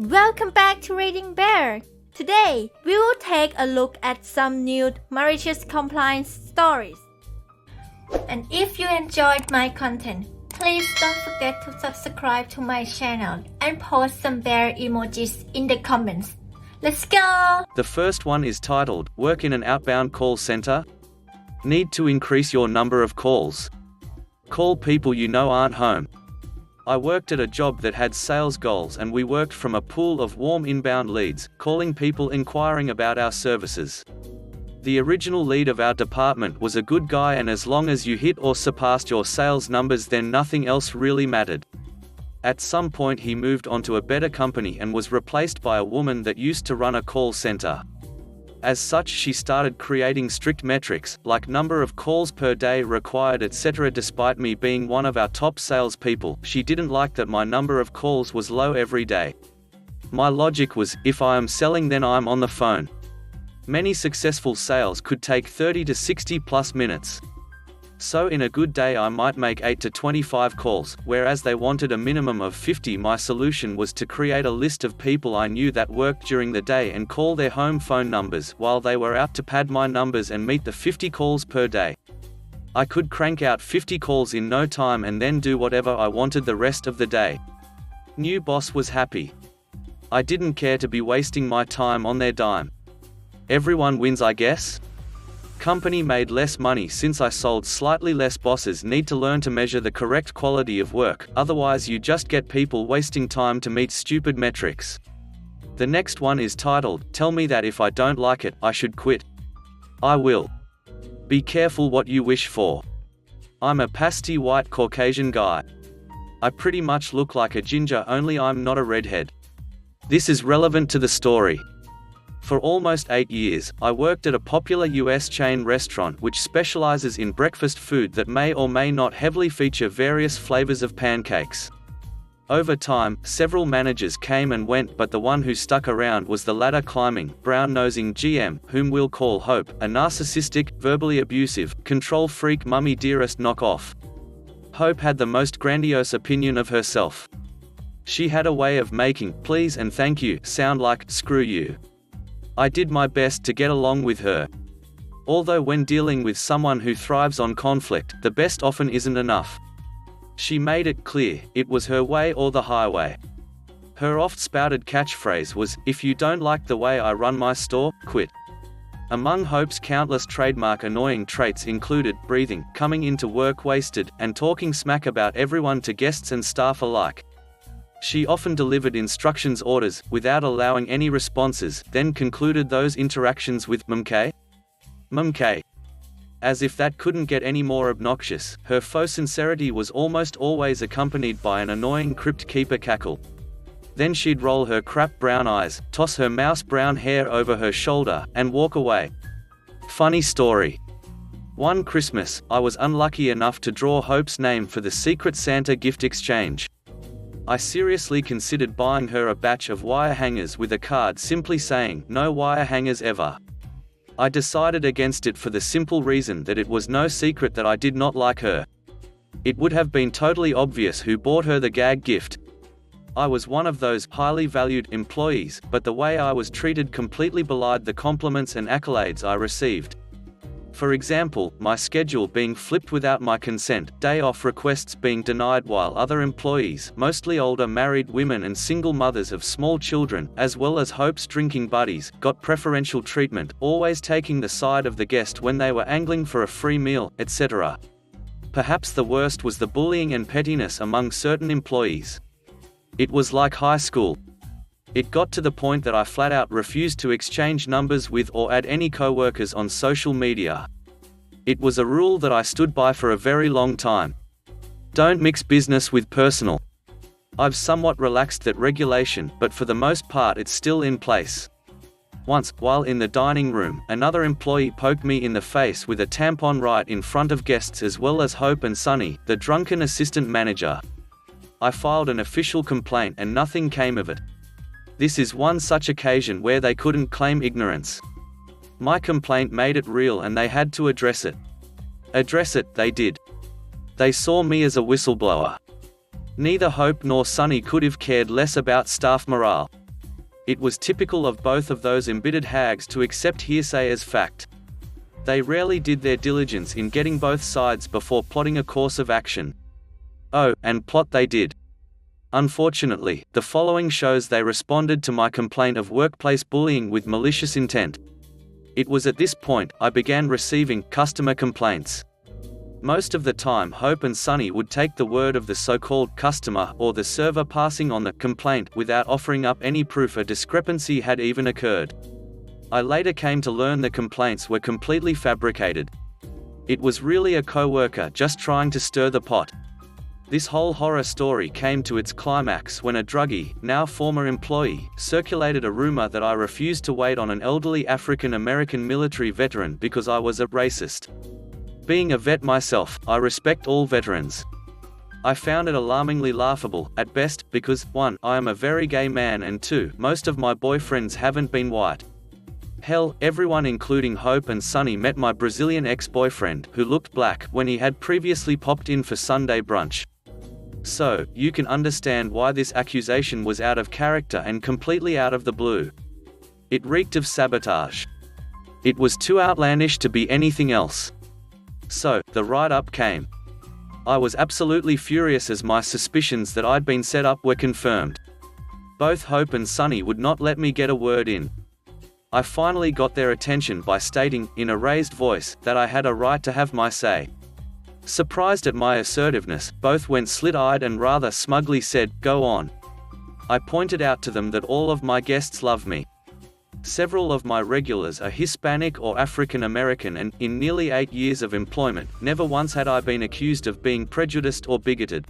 Welcome back to Reading Bear. Today, we will take a look at some new malicious compliance stories. And if you enjoyed my content, please don't forget to subscribe to my channel and post some bear emojis in the comments. Let's go! The first one is titled, Work in an Outbound Call Center? Need to increase your number of calls. Call people you know aren't home. I worked at a job that had sales goals and we worked from a pool of warm inbound leads, calling people inquiring about our services. The original lead of our department was a good guy, and as long as you hit or surpassed your sales numbers, then nothing else really mattered. At some point he moved on to a better company and was replaced by a woman that used to run a call center. As such, she started creating strict metrics, like number of calls per day required, etc. Despite me being one of our top salespeople, she didn't like that my number of calls was low every day. My logic was, if I am selling, then I'm on the phone. Many successful sales could take 30 to 60 plus minutes. So in a good day I might make 8 to 25 calls, whereas they wanted a minimum of 50. My solution was to create a list of people I knew that worked during the day and call their home phone numbers while they were out to pad my numbers and meet the 50 calls per day. I could crank out 50 calls in no time and then do whatever I wanted the rest of the day. New boss was happy. I didn't care to be wasting my time on their dime. Everyone wins, I guess? Company made less money since I sold slightly less. Bosses need to learn to measure the correct quality of work, otherwise you just get people wasting time to meet stupid metrics. The next one is titled, Tell me that if I don't like it, I should quit. I will. Be careful what you wish for. I'm a pasty white Caucasian guy. I pretty much look like a ginger, only I'm not a redhead. This is relevant to the story. For almost 8 years, I worked at a popular US chain restaurant which specializes in breakfast food that may or may not heavily feature various flavors of pancakes. Over time, several managers came and went, but the one who stuck around was the ladder-climbing, brown-nosing GM, whom we'll call Hope, a narcissistic, verbally abusive, control freak mummy dearest knockoff. Hope had the most grandiose opinion of herself. She had a way of making please and thank you sound like screw you. I did my best to get along with her. Although when dealing with someone who thrives on conflict, the best often isn't enough. She made it clear, it was her way or the highway. Her oft-spouted catchphrase was, if you don't like the way I run my store, quit. Among Hope's countless trademark annoying traits included breathing, coming into work wasted, and talking smack about everyone to guests and staff alike. She often delivered instructions orders, without allowing any responses, then concluded those interactions with "Mumk? Mumk?" As if that couldn't get any more obnoxious. Her faux sincerity was almost always accompanied by an annoying crypt keeper cackle. Then she'd roll her crap brown eyes, toss her mouse brown hair over her shoulder, and walk away. Funny story. One Christmas, I was unlucky enough to draw Hope's name for the Secret Santa gift exchange. I seriously considered buying her a batch of wire hangers with a card simply saying, no wire hangers ever. I decided against it for the simple reason that it was no secret that I did not like her. It would have been totally obvious who bought her the gag gift. I was one of those highly valued employees, but the way I was treated completely belied the compliments and accolades I received. For example, my schedule being flipped without my consent, day off requests being denied, while other employees, mostly older married women and single mothers of small children, as well as Hope's drinking buddies, got preferential treatment, always taking the side of the guest when they were angling for a free meal, etc. Perhaps the worst was the bullying and pettiness among certain employees. It was like high school. It got to the point that I flat out refused to exchange numbers with or add any coworkers on social media. It was a rule that I stood by for a very long time. Don't mix business with personal. I've somewhat relaxed that regulation, but for the most part it's still in place. Once, while in the dining room, another employee poked me in the face with a tampon right in front of guests, as well as Hope and Sunny, the drunken assistant manager. I filed an official complaint and nothing came of it. This is one such occasion where they couldn't claim ignorance. My complaint made it real and they had to address it. Address it, they did. They saw me as a whistleblower. Neither Hope nor Sunny could have cared less about staff morale. It was typical of both of those embittered hags to accept hearsay as fact. They rarely did their diligence in getting both sides before plotting a course of action. Oh, and plot they did. Unfortunately, the following shows they responded to my complaint of workplace bullying with malicious intent. It was at this point I began receiving customer complaints. Most of the time Hope and Sunny would take the word of the so-called customer or the server passing on the complaint without offering up any proof a discrepancy had even occurred. I later came to learn the complaints were completely fabricated. It was really a coworker just trying to stir the pot. This whole horror story came to its climax when a druggie, now former employee, circulated a rumor that I refused to wait on an elderly African American military veteran because I was a racist. Being a vet myself, I respect all veterans. I found it alarmingly laughable, at best, because, 1, I am a very gay man and 2, most of my boyfriends haven't been white. Hell, everyone including Hope and Sunny met my Brazilian ex-boyfriend, who looked black, when he had previously popped in for Sunday brunch. So, you can understand why this accusation was out of character and completely out of the blue. It reeked of sabotage. It was too outlandish to be anything else. So, the write-up came. I was absolutely furious as my suspicions that I'd been set up were confirmed. Both Hope and Sunny would not let me get a word in. I finally got their attention by stating, in a raised voice, that I had a right to have my say. Surprised at my assertiveness, both went slit-eyed and rather smugly said, "Go on." I pointed out to them that all of my guests love me. Several of my regulars are Hispanic or African American and, in nearly 8 years of employment, never once had I been accused of being prejudiced or bigoted.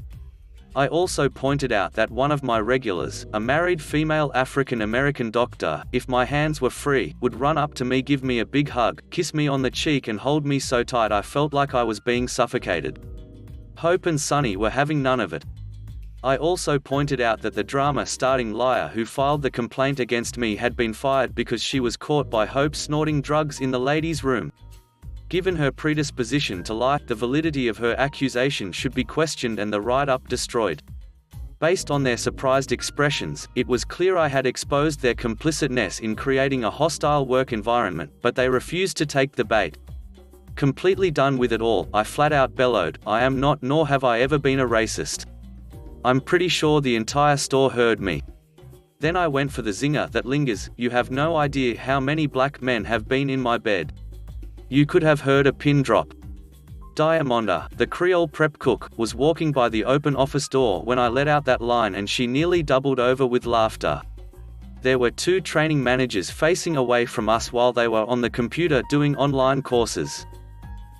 I also pointed out that one of my regulars, a married female African American doctor, if my hands were free, would run up to me, give me a big hug, kiss me on the cheek and hold me so tight I felt like I was being suffocated. Hope and Sunny were having none of it. I also pointed out that the drama-starting liar who filed the complaint against me had been fired because she was caught by Hope snorting drugs in the ladies' room. Given her predisposition to lie, the validity of her accusation should be questioned and the write-up destroyed. Based on their surprised expressions, it was clear I had exposed their complicitness in creating a hostile work environment, but they refused to take the bait. Completely done with it all, I flat out bellowed, "I am not, nor have I ever been, a racist." I'm pretty sure the entire store heard me. Then I went for the zinger that lingers. "You have no idea how many black men have been in my bed. You could have heard a pin drop." Diamonda, the Creole prep cook, was walking by the open office door when I let out that line and she nearly doubled over with laughter. There were 2 training managers facing away from us while they were on the computer doing online courses.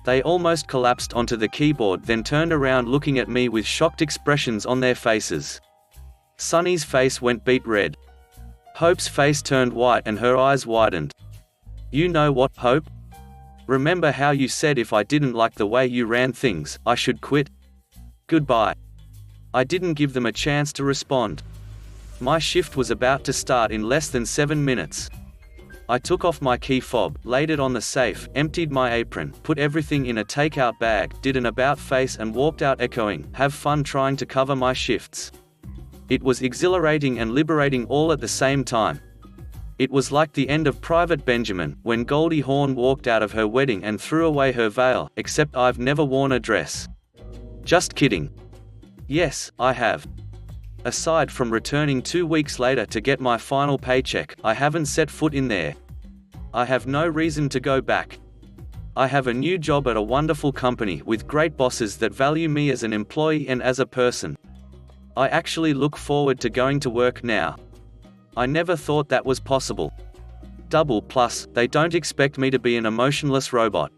They almost collapsed onto the keyboard, then turned around looking at me with shocked expressions on their faces. Sunny's face went beet red. Hope's face turned white and her eyes widened. "You know what, Hope? Remember how you said if I didn't like the way you ran things, I should quit? Goodbye." I didn't give them a chance to respond. My shift was about to start in less than 7 minutes. I took off my key fob, laid it on the safe, emptied my apron, put everything in a takeout bag, did an about face and walked out echoing, "Have fun trying to cover my shifts." It was exhilarating and liberating all at the same time. It was like the end of Private Benjamin, when Goldie Hawn walked out of her wedding and threw away her veil, except I've never worn a dress. Just kidding. Yes, I have. Aside from returning 2 weeks later to get my final paycheck, I haven't set foot in there. I have no reason to go back. I have a new job at a wonderful company with great bosses that value me as an employee and as a person. I actually look forward to going to work now. I never thought that was possible. Double plus, they don't expect me to be an emotionless robot.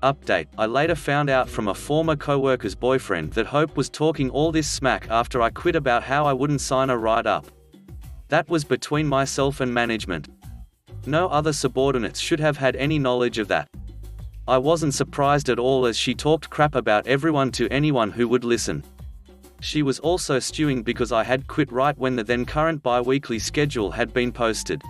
Update, I later found out from a former coworker's boyfriend that Hope was talking all this smack after I quit about how I wouldn't sign a write-up. That was between myself and management. No other subordinates should have had any knowledge of that. I wasn't surprised at all as she talked crap about everyone to anyone who would listen. She was also stewing because I had quit right when the then current bi-weekly schedule had been posted.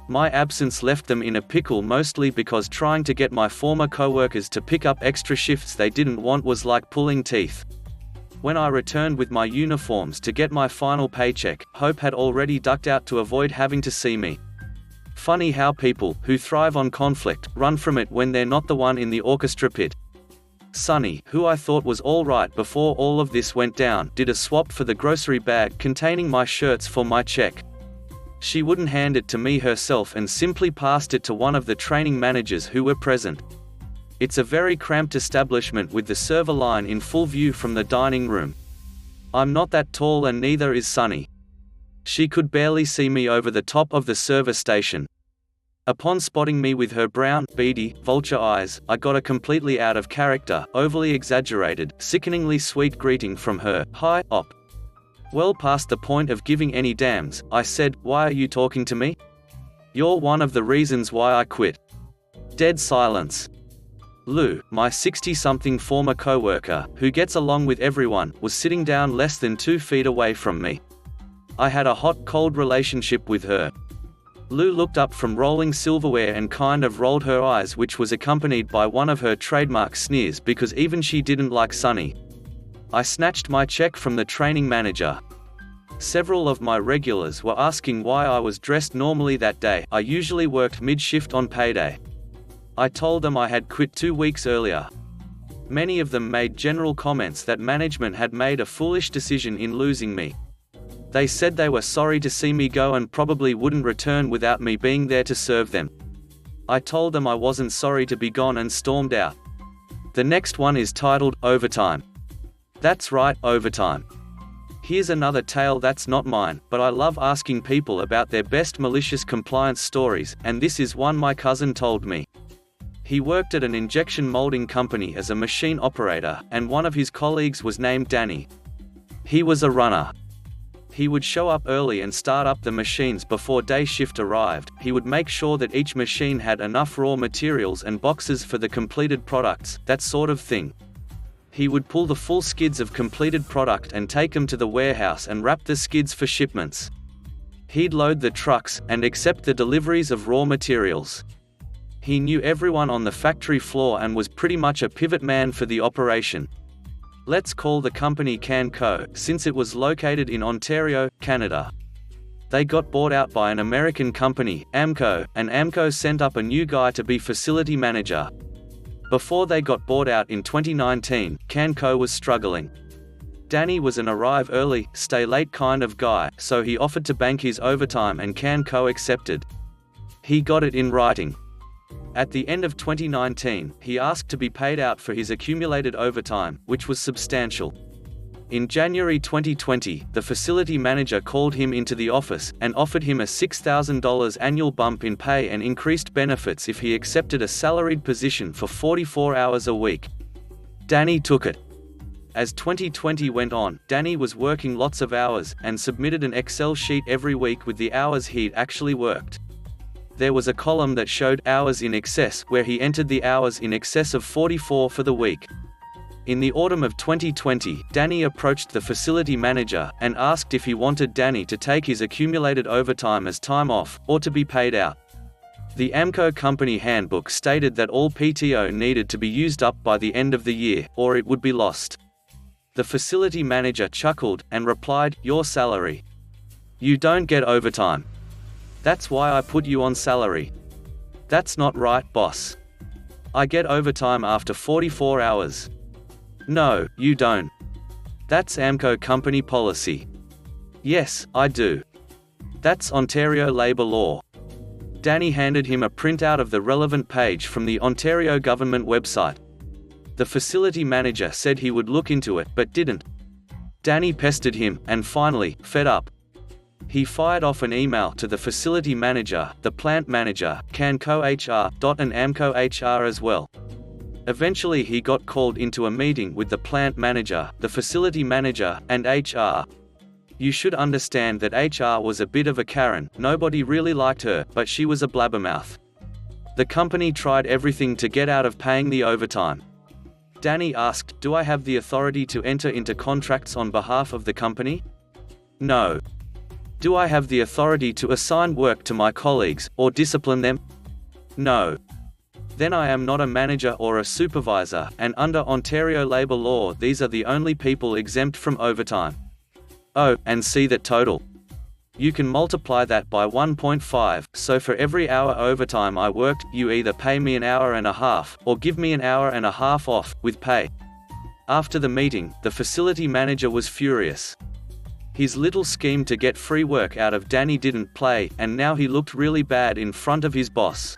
My absence left them in a pickle, mostly because trying to get my former coworkers to pick up extra shifts they didn't want was like pulling teeth. When I returned with my uniforms to get my final paycheck, Hope had already ducked out to avoid having to see me. Funny how people, who thrive on conflict, run from it when they're not the one in the orchestra pit. Sunny, who I thought was all right before all of this went down, did a swap for the grocery bag containing my shirts for my check. She wouldn't hand it to me herself and simply passed it to one of the training managers who were present. It's a very cramped establishment with the server line in full view from the dining room. I'm not that tall and neither is Sunny. She could barely see me over the top of the server station. Upon spotting me with her brown, beady, vulture eyes, I got a completely out of character, overly exaggerated, sickeningly sweet greeting from her. "Hi, op." Well past the point of giving any damns, I said, "Why are you talking to me? You're one of the reasons why I quit." Dead silence. Lou, my 60-something former co-worker, who gets along with everyone, was sitting down less than 2 feet away from me. I had a hot-cold relationship with her. Lou looked up from rolling silverware and kind of rolled her eyes, which was accompanied by one of her trademark sneers because even she didn't like Sunny. I snatched my check from the training manager. Several of my regulars were asking why I was dressed normally that day. I usually worked mid-shift on payday. I told them I had quit 2 weeks earlier. Many of them made general comments that management had made a foolish decision in losing me. They said they were sorry to see me go and probably wouldn't return without me being there to serve them. I told them I wasn't sorry to be gone and stormed out. The next one is titled, Overtime. That's right, overtime. Here's another tale that's not mine, but I love asking people about their best malicious compliance stories, and this is one my cousin told me. He worked at an injection molding company as a machine operator, and one of his colleagues was named Danny. He was a runner. He would show up early and start up the machines before day shift arrived. He would make sure that each machine had enough raw materials and boxes for the completed products, that sort of thing. He would pull the full skids of completed product and take them to the warehouse and wrap the skids for shipments. He'd load the trucks and accept the deliveries of raw materials. He knew everyone on the factory floor and was pretty much a pivot man for the operation. Let's call the company CanCo, since it was located in Ontario, Canada. They got bought out by an American company, AMCO, and AMCO sent up a new guy to be facility manager. Before they got bought out in 2019, CanCo was struggling. Danny was an arrive early, stay late kind of guy, so he offered to bank his overtime and CanCo accepted. He got it in writing. At the end of 2019, he asked to be paid out for his accumulated overtime, which was substantial. In January 2020, the facility manager called him into the office and offered him a $6,000 annual bump in pay and increased benefits if he accepted a salaried position for 44 hours a week. Danny took it. As 2020 went on, Danny was working lots of hours and submitted an Excel sheet every week with the hours he'd actually worked. There was a column that showed hours in excess, where he entered the hours in excess of 44 for the week. In the autumn of 2020, Danny approached the facility manager and asked if he wanted Danny to take his accumulated overtime as time off, or to be paid out. The AMCO company handbook stated that all PTO needed to be used up by the end of the year, or it would be lost. The facility manager chuckled and replied, "Your salary. You don't get overtime. That's why I put you on salary." "That's not right, boss. I get overtime after 44 hours. "No, you don't. That's AMCO company policy." "Yes, I do. That's Ontario labor law." Danny handed him a printout of the relevant page from the Ontario government website. The facility manager said he would look into it, but didn't. Danny pestered him, and finally, fed up, he fired off an email to the facility manager, the plant manager, CanCo HR, and AMCO HR as well. Eventually he got called into a meeting with the plant manager, the facility manager, and HR. You should understand that HR was a bit of a Karen. Nobody really liked her, but she was a blabbermouth. The company tried everything to get out of paying the overtime. Danny asked, "Do I have the authority to enter into contracts on behalf of the company?" "No." "Do I have the authority to assign work to my colleagues, or discipline them?" "No." then I am not a manager or a supervisor, and under Ontario Labour law these are the only people exempt from overtime. Oh, and see that total. You can multiply that by 1.5, so for every hour overtime I worked, you either pay me an hour and a half, or give me an hour and a half off, with pay. After the meeting, the facility manager was furious. His little scheme to get free work out of Danny didn't play, and now he looked really bad in front of his boss.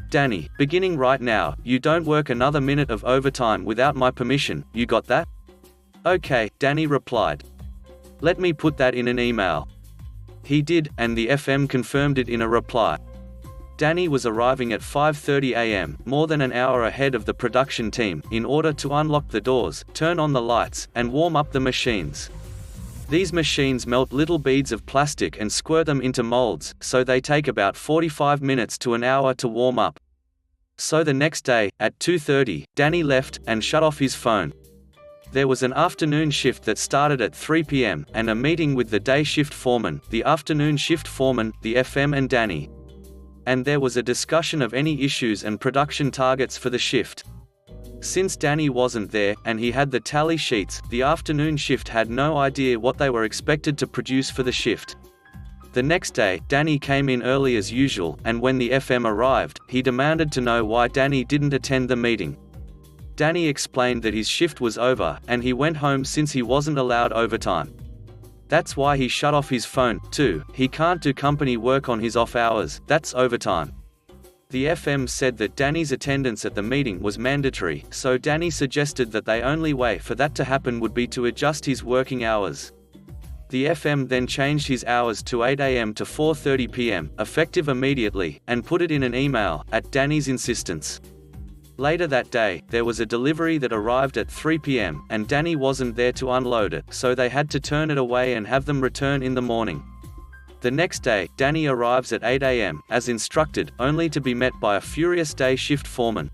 Danny, beginning right now, you don't work another minute of overtime without my permission, you got that? Okay, Danny replied. Let me put that in an email. He did, and the FM confirmed it in a reply. Danny was arriving at 5:30 a.m., more than an hour ahead of the production team, in order to unlock the doors, turn on the lights, and warm up the machines. These machines melt little beads of plastic and squirt them into molds, so they take about 45 minutes to an hour to warm up. So the next day, at 2:30, Danny left, and shut off his phone. There was an afternoon shift that started at 3 p.m., and a meeting with the day shift foreman, the afternoon shift foreman, the FM and Danny. And there was a discussion of any issues and production targets for the shift. Since Danny wasn't there, and he had the tally sheets, the afternoon shift had no idea what they were expected to produce for the shift. The next day, Danny came in early as usual, and when the FM arrived, he demanded to know why Danny didn't attend the meeting. Danny explained that his shift was over, and he went home since he wasn't allowed overtime. That's why he shut off his phone, too. He can't do company work on his off hours, that's overtime. The FM said that Danny's attendance at the meeting was mandatory, so Danny suggested that the only way for that to happen would be to adjust his working hours. The FM then changed his hours to 8 a.m. to 4:30 p.m., effective immediately, and put it in an email, at Danny's insistence. Later that day, there was a delivery that arrived at 3 p.m., and Danny wasn't there to unload it, so they had to turn it away and have them return in the morning. The next day, Danny arrives at 8 a.m., as instructed, only to be met by a furious day shift foreman.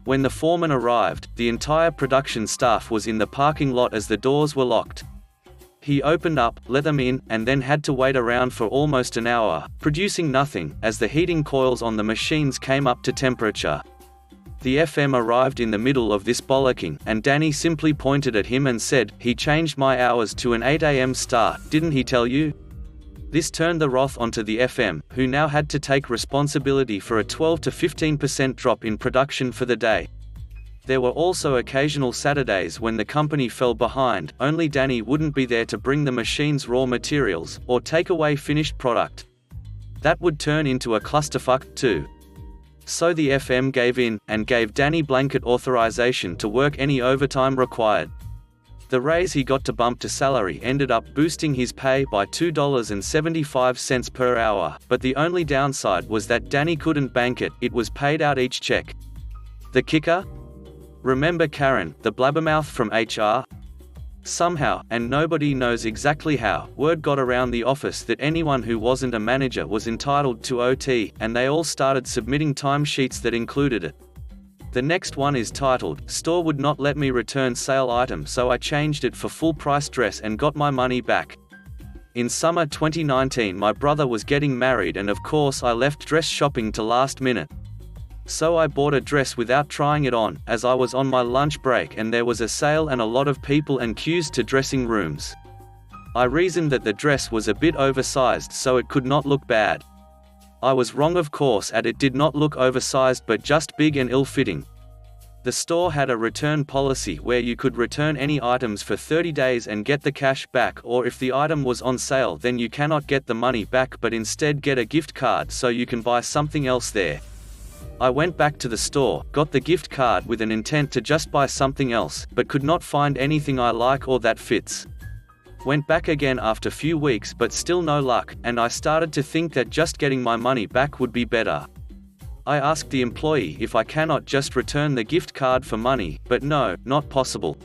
When the foreman arrived, the entire production staff was in the parking lot as the doors were locked. He opened up, let them in, and then had to wait around for almost an hour, producing nothing, as the heating coils on the machines came up to temperature. The FM arrived in the middle of this bollocking, and Danny simply pointed at him and said, "He changed my hours to an 8 a.m. start, didn't he tell you?" This turned the wrath onto the FM, who now had to take responsibility for a 12 to 15% drop in production for the day. There were also occasional Saturdays when the company fell behind, only Danny wouldn't be there to bring the machine's raw materials, or take away finished product. That would turn into a clusterfuck, too. So the FM gave in, and gave Danny blanket authorization to work any overtime required. The raise he got to bump to salary ended up boosting his pay by $2.75 per hour, but the only downside was that Danny couldn't bank it, it was paid out each check. The kicker? Remember Karen, the blabbermouth from HR? Somehow, and nobody knows exactly how, word got around the office that anyone who wasn't a manager was entitled to OT, and they all started submitting timesheets that included it. The next one is titled, "Store would not let me return sale item, so I changed it for full price dress and got my money back." In summer 2019 my brother was getting married, and of course I left dress shopping to last minute. So I bought a dress without trying it on, as I was on my lunch break and there was a sale and a lot of people and queues to dressing rooms. I reasoned that the dress was a bit oversized so it could not look bad. I was wrong of course, as it did not look oversized but just big and ill-fitting. The store had a return policy where you could return any items for 30 days and get the cash back, or if the item was on sale then you cannot get the money back but instead get a gift card so you can buy something else there. I went back to the store, got the gift card with an intent to just buy something else, but could not find anything I like or that fits. Went back again after few weeks but still no luck, and I started to think that just getting my money back would be better. I asked the employee if I cannot just return the gift card for money, but no, not possible.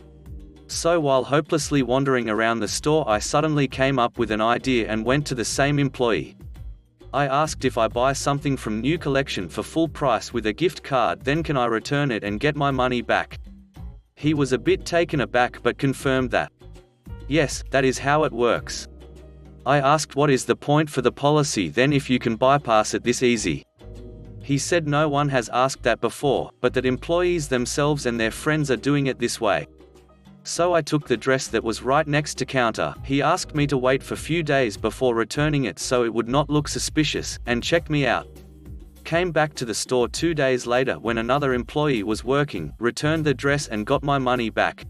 So while hopelessly wandering around the store I suddenly came up with an idea and went to the same employee. I asked if I buy something from new collection for full price with a gift card then can I return it and get my money back. He was a bit taken aback but confirmed that, yes, that is how it works. I asked what is the point for the policy then if you can bypass it this easy. He said no one has asked that before, but that employees themselves and their friends are doing it this way. So I took the dress that was right next to counter. He asked me to wait for few days before returning it so it would not look suspicious, and checked me out. Came back to the store 2 days later when another employee was working, returned the dress and got my money back.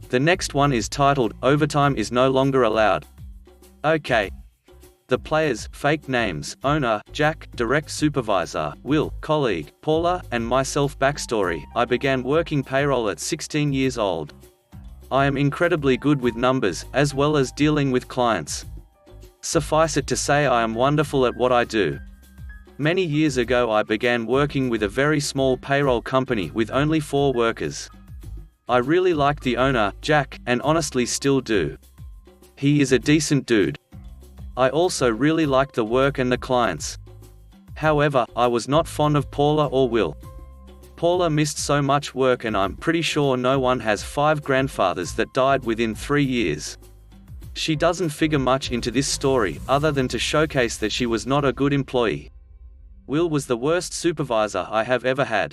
The next one is titled, Overtime is no longer allowed. Okay. The players, fake names, owner, Jack, direct supervisor, Will, colleague, Paula, and myself. Backstory: I began working payroll at 16 years old. I am incredibly good with numbers, as well as dealing with clients. Suffice it to say I am wonderful at what I do. Many years ago I began working with a very small payroll company with only 4 workers. I really liked the owner, Jack, and honestly still do. He is a decent dude. I also really liked the work and the clients. However, I was not fond of Paula or Will. Paula missed so much work, and I'm pretty sure no one has 5 grandfathers that died within 3 years. She doesn't figure much into this story, other than to showcase that she was not a good employee. Will was the worst supervisor I have ever had.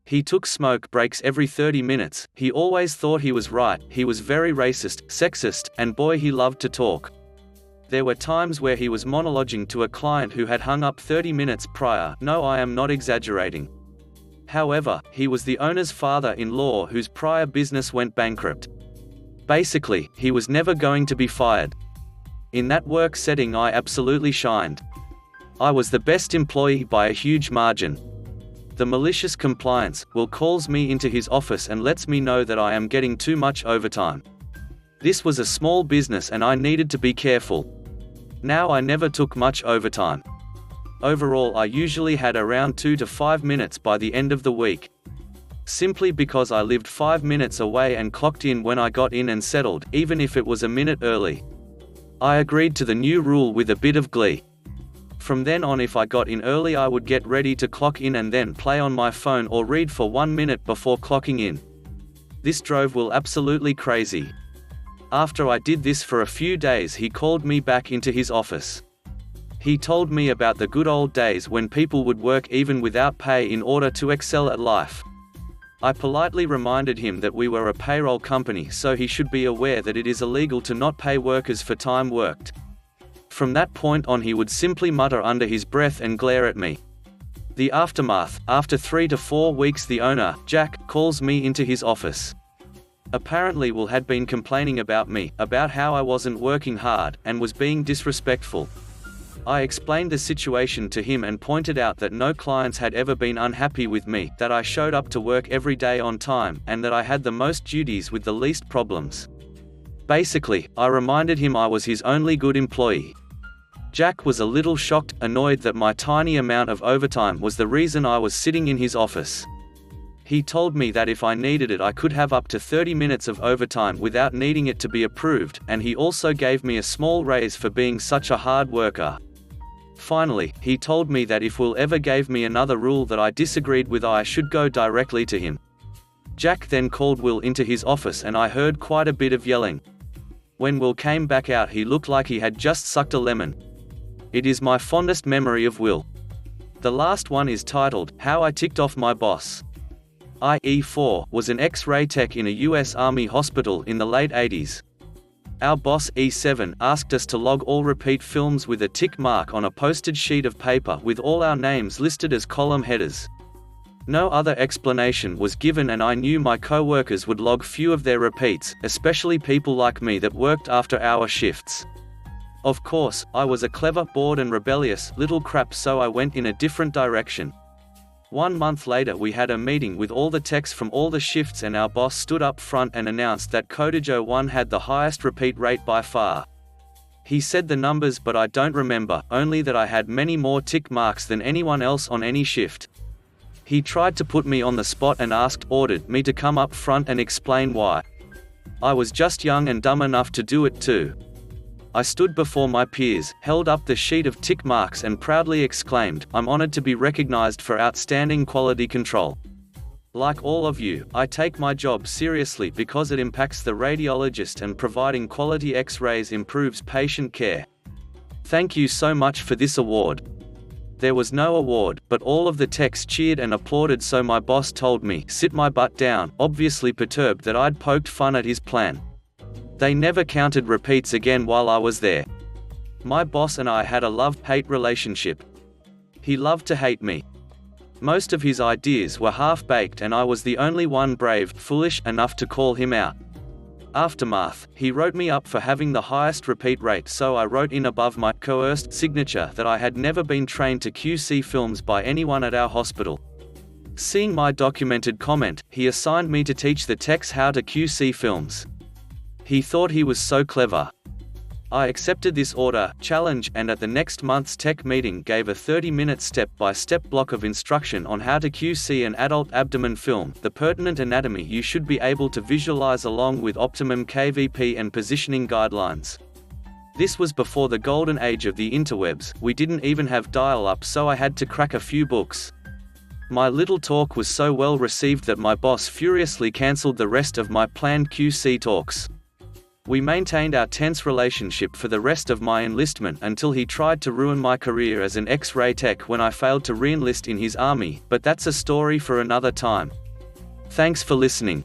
He took smoke breaks every 30 minutes, he always thought he was right, he was very racist, sexist, and boy he loved to talk. There were times where he was monologuing to a client who had hung up 30 minutes prior. No, I am not exaggerating. However, he was the owner's father-in-law whose prior business went bankrupt. Basically, he was never going to be fired. In that work setting I absolutely shined. I was the best employee by a huge margin. The malicious compliance will calls me into his office and lets me know that I am getting too much overtime. This was a small business and I needed to be careful. Now I never took much overtime. Overall I usually had around 2 to 5 minutes by the end of the week. Simply because I lived 5 minutes away and clocked in when I got in and settled, even if it was a minute early. I agreed to the new rule with a bit of glee. From then on, if I got in early I would get ready to clock in and then play on my phone or read for 1 minute before clocking in. This drove Will absolutely crazy. After I did this for a few days he called me back into his office. He told me about the good old days when people would work even without pay in order to excel at life. I politely reminded him that we were a payroll company, so he should be aware that it is illegal to not pay workers for time worked. From that point on he would simply mutter under his breath and glare at me. The aftermath: after 3 to 4 weeks the owner, Jack, calls me into his office. Apparently Will had been complaining about me, about how I wasn't working hard, and was being disrespectful. I explained the situation to him and pointed out that no clients had ever been unhappy with me, that I showed up to work every day on time, and that I had the most duties with the least problems. Basically, I reminded him I was his only good employee. Jack was a little shocked, annoyed that my tiny amount of overtime was the reason I was sitting in his office. He told me that if I needed it I could have up to 30 minutes of overtime without needing it to be approved, and he also gave me a small raise for being such a hard worker. Finally, he told me that if Will ever gave me another rule that I disagreed with I should go directly to him. Jack then called Will into his office and I heard quite a bit of yelling. When Will came back out he looked like he had just sucked a lemon. It is my fondest memory of Will. The last one is titled, How I Ticked Off My Boss. E4 was an X-ray tech in a US Army hospital in the late 80s. Our boss, E7, asked us to log all repeat films with a tick mark on a posted sheet of paper with all our names listed as column headers. No other explanation was given and I knew my co-workers would log few of their repeats, especially people like me that worked after-hour shifts. Of course, I was a clever, bored and rebellious little crap, so I went in a different direction. 1 month later we had a meeting with all the techs from all the shifts and our boss stood up front and announced that Codage 01 had the highest repeat rate by far. He said the numbers but I don't remember, only that I had many more tick marks than anyone else on any shift. He tried to put me on the spot and ordered me to come up front and explain why. I was just young and dumb enough to do it too. I stood before my peers, held up the sheet of tick marks and proudly exclaimed, I'm honored to be recognized for outstanding quality control. Like all of you, I take my job seriously because it impacts the radiologist and providing quality X-rays improves patient care. Thank you so much for this award. There was no award, but all of the techs cheered and applauded, so my boss told me, sit my butt down, obviously perturbed that I'd poked fun at his plan. They never counted repeats again while I was there. My boss and I had a love-hate relationship. He loved to hate me. Most of his ideas were half-baked and I was the only one brave, foolish enough to call him out. Aftermath, he wrote me up for having the highest repeat rate, so I wrote in above my coerced signature that I had never been trained to QC films by anyone at our hospital. Seeing my documented comment, he assigned me to teach the techs how to QC films. He thought he was so clever. I accepted this order, challenge, and at the next month's tech meeting gave a 30-minute step-by-step block of instruction on how to QC an adult abdomen film, the pertinent anatomy you should be able to visualize along with optimum KVP and positioning guidelines. This was before the golden age of the interwebs. We didn't even have dial-up, so I had to crack a few books. My little talk was so well received that my boss furiously cancelled the rest of my planned QC talks. We maintained our tense relationship for the rest of my enlistment until he tried to ruin my career as an X-ray tech when I failed to re-enlist in his army, but that's a story for another time. Thanks for listening.